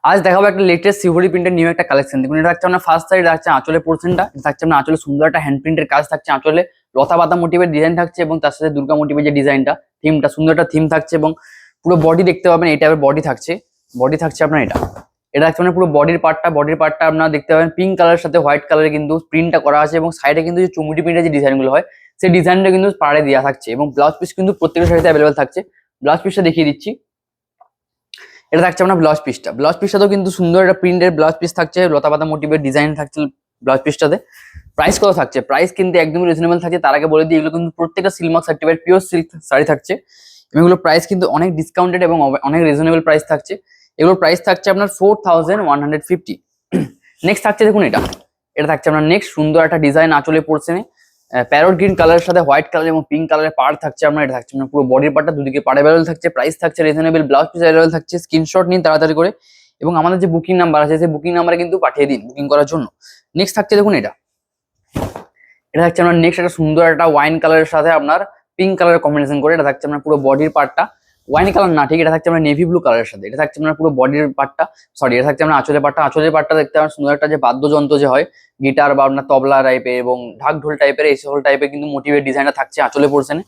আজ দেখাবো একটা লেটেস্ট সিভরি প্রিন্টের নিউ একটা কালেকশন। দেখুন, এটা থাকছে আপনার ফার্স্ট সাইড থাকছে আঁচলের পোর্শনটা, এটা থাকছে আপনার আঁচলে সুন্দর একটা হ্যান্ড প্রিন্টের কাজ থাকছে, আঁচলে লতা পাতা মোটিভের ডিজাইন থাকছে এবং তার সাথে দুর্গা মোটিভের যে ডিজাইনটা থিমটা সুন্দর একটা থিম থাকছে এবং পুরো বডি দেখতে পাবেন এই টাইপের বডি থাকছে। বডি থাকছে আপনার এটা এটা থাকছে মানে পুরো বডির পার্টটা আপনারা দেখতে পাবেন পিঙ্ক কালারের সাথে হোয়াইট কালারে কিন্তু প্রিন্টটা করা আছে এবং সাইডে কিন্তু যে চুমুটি প্রিন্টের যে ডিজাইনগুলো হয় সেই ডিজাইনটা কিন্তু পাড়ে দেওয়া থাকছে এবং ব্লাউজ পিস কিন্তু প্রত্যেকটা শাড়িতে অ্যাভেলেবেল থাকছে। ব্লাউজ পিসটা দেখিয়ে দিচ্ছি। এটা থাকছে আপনার ব্লাউজ পিসটাতেও কিন্তু সুন্দর একটা প্রিন্টের ব্লাউজ পিস থাকছে, লতা পাতা মোটিভের ডিজাইন থাকছে ব্লাউজ পিসটাতে। প্রাইস কত থাকছে? প্রাইস কিন্তু একদমই রিজনেবল থাকছে। তার আগে বলে দিই, এগুলো কিন্তু প্রত্যেকটা Silk Mark certified pure silk sari থাকছে এবং এগুলো প্রাইস কিন্তু অনেক ডিসকাউন্টেড এবং অনেক রিজনেবল প্রাইস থাকছে। এগুলোর প্রাইস থাকছে আপনার 4150। নেক্সট থাকছে দেখুন, এটা থাকছে আপনার নেক্সট সুন্দর একটা ডিজাইন আঁচলে পড়ছে, প্যারট গ্রিন কালারের সাথে হোয়াইট কালার এবং পিঙ্ক কালারের পার্ট থাকছে আপনার। এটা থাকছে আপনার পুরো বডির পার্টটা দুদিকে পার্ট অ্যাভেলেবল থাকছে। প্রাইস থাকছে রিজনেবল, ব্লাউজ পিস অ্যাভেলেবল থাকছে। স্ক্রিনশট নিন তাড়াতাড়ি করে এবং আমাদের যে বুকিং নাম্বার আছে সেই বুকিং নাম্বারে কিন্তু পাঠিয়ে দিন বুকিং করার জন্য। নেক্সট থাকছে দেখুন, এটা থাকছে আপনার নেক্সট একটা সুন্দর একটা ওয়াইন কালারের সাথে আপনার পিঙ্ক কালারের কম্বিনেশন করে। এটা থাকছে আপনার পুরো বডির পার্টটা ওয়াইন কালার না, ঠিক, এটা থাকছে আপনার নেভি ব্লু কালারের সাথে। এটা থাকছে আপনার পুরো বডির পার্টটা, সরি, এটা থাকছে আপনার আঁচলের পার্টটা দেখতে আপনার সুন্দর একটা যে বাদ্যযন্ত্র যে হয় গিটার বা আপনার তবলা টাইপের এবং ঢাক ঢোল টাইপের এই সকল টাইপের কিন্তু মোটিভের ডিজাইনটা থাকছে আঁচলে পোর্শনে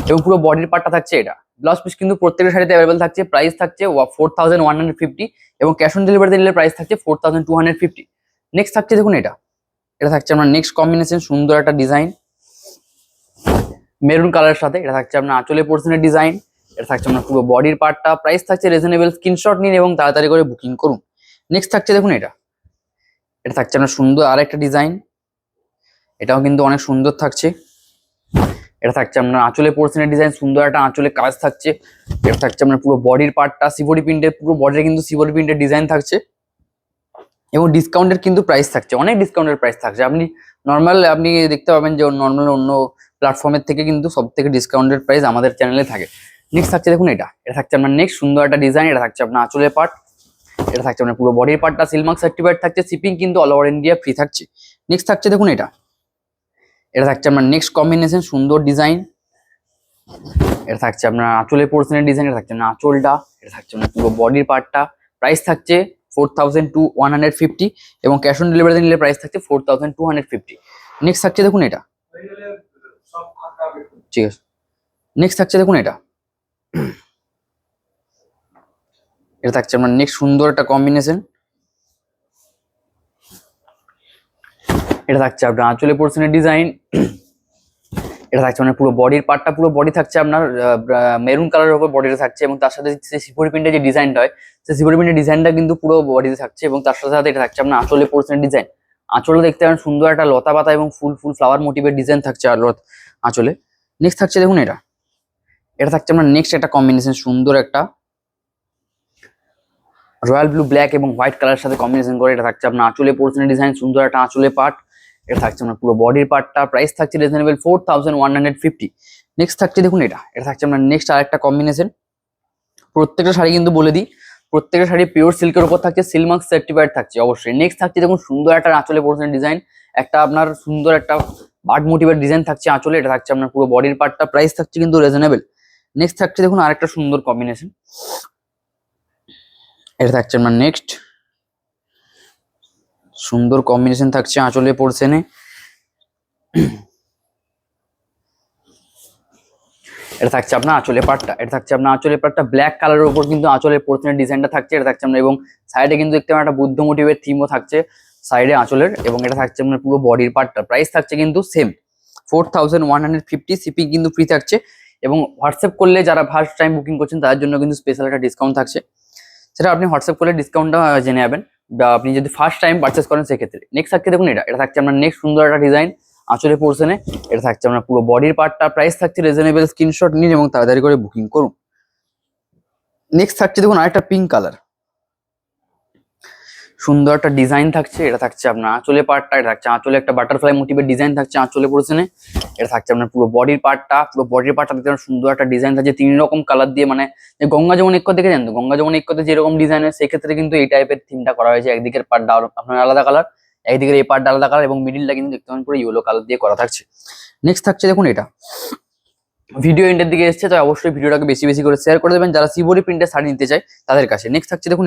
এবং পুরো বডির পার্টটা থাকছে এটা। ব্লাউজ পিস কিন্তু প্রত্যেকটা শাড়িতে অ্যাভেলেবল থাকছে। প্রাইস থাকছে 4150 এবং ক্যাশ অন ডেলিভারিতে নিলে প্রাইস থাকছে 4250। নেক্সট থাকছে দেখুন, এটা থাকছে আপনার নেক্সট কম্বিনেশন সুন্দর একটা ডিজাইন মেরুন কালারের সাথে। এটা থাকছে আপনার আঁচলে পোর্শনের ডিজাইন। এটা থাকছে আপনার পুরো বডির পার্টটা। প্রাইস থাকছে রিজনেবল, স্ক্রিনশট নিন এবং তাড়াতাড়ি করে বুকিং করুন। নেক্সট থাকছে দেখুন, এটা থাকছে আপনার সুন্দর আরেকটা ডিজাইন, এটাও কিন্তু অনেক সুন্দর থাকছে। এটা থাকছে আপনার আঁচলে পোর্শনের ডিজাইন, সুন্দর একটা আঁচলে কাজ থাকছে। এটা থাকছে আপনার পুরো বডির পার্টটা সিভরি প্রিন্টের, পুরো বডিতে কিন্তু সিভরি প্রিন্টের ডিজাইন থাকছে এবং ডিসকাউন্টের কিন্তু প্রাইস থাকছে, অনেক ডিসকাউন্টের প্রাইস থাকছে। আপনি দেখতে পাবেন যে নর্মাল অন্য প্ল্যাটফর্মের থেকে কিন্তু সব থেকে ডিসকাউন্টেড প্রাইস আমাদের চ্যানেলে থাকে। নেক্সট থাকছে দেখুন, এটা থাকছে আপনার নেক্সট সুন্দর একটা ডিজাইন। এটা থাকছে আপনার আঁচলের পার্ট, এটা থাকছে আপনার পুরো বডির পার্টটা সিলমার্ক সার্টিফাইড থাকছে। শিপিং কিন্তু অল ওভার ইন্ডিয়া ফ্রি থাকছে। নেক্সট থাকছে দেখুন, এটা থাকছে আপনার নেক্সট কম্বিনেশন সুন্দর ডিজাইন। এটা থাকছে আপনার আঁচলের পোর্শনের ডিজাইন, এটা থাকছে আপনার আঁচলটা, এটা থাকছে আপনার পুরো বডির পার্টটা। প্রাইস থাকছে 4150 এবং ক্যাশ অন ডেলিভারিতে নিলে প্রাইস থাকছে 4250। নেক্সট থাকছে দেখুন, ঠিক আছে। নেক্সট থাকছে দেখুন, এটা থাকছে আপনার নেক্সট সুন্দর একটা কম্বিনেশন। এটা থাকছে আপনার আঁচলে পোর্শনের ডিজাইন। এটা থাকছে আপনার পুরো বডির পার্টটা, পুরো বডি থাকছে আপনার মেরুন কালারের উপর বডিটা থাকছে এবং তার সাথে যে সিভরি প্রিন্টের যে ডিজাইনটা হয় সেই সিভরি প্রিন্টের ডিজাইনটা কিন্তু পুরো বডিতে থাকছে এবং তার সাথে সাথে এটা থাকছে আপনার আঁচলে পোর্শনের ডিজাইন। আঁচলে দেখতে পাবেন সুন্দর একটা লতা পাতা এবং ফুল ফ্লাওয়ার মোটিভের ডিজাইন থাকছে আঁচলে। নেক্সট থাকছে দেখুন, এটা থাকছে আপনার নেক্সট একটা কম্বিনেশন সুন্দর একটা রয়্যাল ব্লু ব্ল্যাক এবং হোয়াইট কালারের সাথে কম্বিনেশন করে। এটা থাকছে আপনার আঁচলে পোর্শনের ডিজাইন, সুন্দর একটা আঁচলে পার্ট। এটা থাকছে আপনার পুরো বডির পার্টটা। প্রাইস থাকছে রিজনেবল 4150। নেক্সট থাকছে দেখুন, এটা থাকছে আপনার নেক্সট আরেকটা কম্বিনেশন। প্রত্যেকটা শাড়ি কিন্তু বলে দিই, প্রত্যেকটা শাড়ি পিওর সিল্কের উপর থাকছে, সিলমার্ক সার্টিফাইড থাকছে অবশ্যই। নেক্সট থাকছে দেখুন সুন্দর একটা আঁচলে পোর্শনের ডিজাইন, একটা আপনার সুন্দর একটা বার্ড মোটিভের ডিজাইন থাকছে আঁচলে। এটা থাকছে আপনার পুরো বডির পার্টটা। প্রাইস থাকছে কিন্তু রিজনেবল। নেক্সট থাকছে দেখুন আরেকটা সুন্দর কম্বিনেশন। এটা থাকছে আপনার নেক্সট সুন্দর কম্বিনেশন থাকছে আঁচলে পোর্শনে। এটা থাকছে আপনার আঁচলের পার্টটা ব্ল্যাক কালারের উপর কিন্তু আঁচলের পোর্শনের ডিজাইনটা থাকছে। এটা থাকছে আপনার এবং সাইডে কিন্তু দেখতে পাবেন একটা বুদ্ধ মোটিভের থিমও থাকছে সাইডে আঁচলের এবং এটা থাকছে আপনার পুরো বডির পার্টটা। প্রাইস থাকছে কিন্তু সেম 4150। শিপিং কিন্তু ফ্রি থাকছে এবং হোয়াটসঅ্যাপ করলে যারা ফার্স্ট টাইম বুকিং করছেন তাদের জন্য কিন্তু স্পেশাল একটা ডিসকাউন্ট থাকছে, সেটা আপনি হোয়াটসঅ্যাপ করলে ডিসকাউন্টটা জেনে যাবেন বা আপনি যদি ফার্স্ট টাইম পারচেস করেন সেক্ষেত্রে। নেক্সট থাকছে দেখুন, এটা থাকছে আপনার নেক্সট সুন্দর একটা ডিজাইন আঁচলে পোর্শনে। এটা থাকছে আপনার পুরো বডির পার্টটা। প্রাইস থাকছে রিজনেবল, স্ক্রিনশট নিন এবং তাড়াতাড়ি করে বুকিং করুন। নেক্সট থাকছে দেখুন আরেকটা পিঙ্ক কালার, সুন্দর একটা ডিজাইন থাকছে। এটা থাকছে আপনার আঁচলে পার্টটা, এটা থাকছে আঁচলে একটা বাটারফ্লাই মোটিভের ডিজাইন থাকছে আঁচলে পোর্শনে। এটা থাকছে আপনার পুরো বডির পার্টটা, দেখতে সুন্দর একটা ডিজাইন থাকছে 3 রকম কালার দিয়ে, মানে গঙ্গা যমুনা ঐক্য দেখে জানতো গঙ্গা যমুনা ঐক্যতে যেরকম ডিজাইন হয় সেক্ষেত্রে কিন্তু এই টাইপের থিমটা করা হয়েছে। একদিকের পার্টটা আপনার আলাদা কালার, একদিকের এই পার্টটা আলাদা কালার এবং মিডিলটা কিন্তু দেখতে পাবেন পুরো ইয়েলো কালার দিয়ে করা থাকছে। নেক্সট থাকছে দেখুন, ভিডিও এন্ডের দিকে এসছে তো অবশ্যই ভিডিওটাকে বেশি বেশি করে শেয়ার করে দেবেন যারা সিভরি প্রিন্টের শাড়ি নিতে চায় তাদের কাছে। নেক্সট থাকছে দেখুন,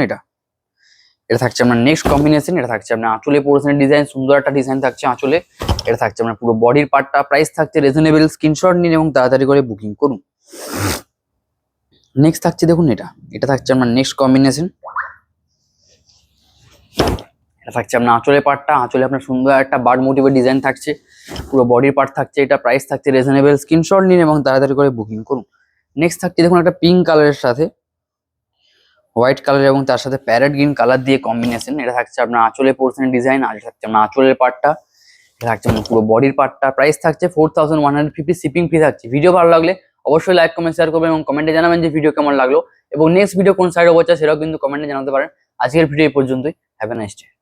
এটা থাকছে আপনার নেক্সট কম্বিনেশন। এটা থাকছে আপনার আঁচলে পোর্শনের ডিজাইন, সুন্দর একটা ডিজাইন থাকছে আঁচলে। এটা থাকছে আপনার পুরো বডির পার্টটা, প্রাইস থাকছে রিজনেবল, স্ক্রিনশট নিন এবং তাড়াতাড়ি করে বুকিং করুন। নেক্সট থাকছে দেখুন এটা থাকছে আপনার নেক্সট কম্বিনেশন। এটা থাকছে আপনার আঁচলের পার্টটা, আঁচলে আপনার সুন্দর একটা বার্ড মোটিভের ডিজাইন থাকছে, পুরো বডির পার্ট থাকছে এটা, প্রাইস থাকছে রিজনেবল, স্ক্রিনশট নিন এবং তাড়াতাড়ি করে বুকিং করুন। নেক্সট থাকছে দেখুন একটা পিঙ্ক কালারের সাথে হোয়াইট কালার এবং তার সাথে প্যারেট গ্রিন কালার দিয়ে কম্বিনেশন। এটা থাকছে আপনার আঁচলের পোর্শনের ডিজাইন, আর এটা থাকছে আপনার আঁচলের পার্টটা, এটা থাকছে আপনার পুরো বডির পার্টটা, প্রাইস থাকছে 4150, শিপিং ফ্রি থাকছে। ভিডিও ভালো লাগলে অবশ্যই লাইক কমেন্ট শেয়ার করবেন এবং কমেন্টে জানাবেন যে ভিডিও কেমন লাগলো এবং নেক্সট ভিডিও কোন সাইডে হচ্ছে সেটাও কিন্তু কমেন্টে জানাতে পারেন। আজকের ভিডিও এই পর্যন্তই। Have a nice day.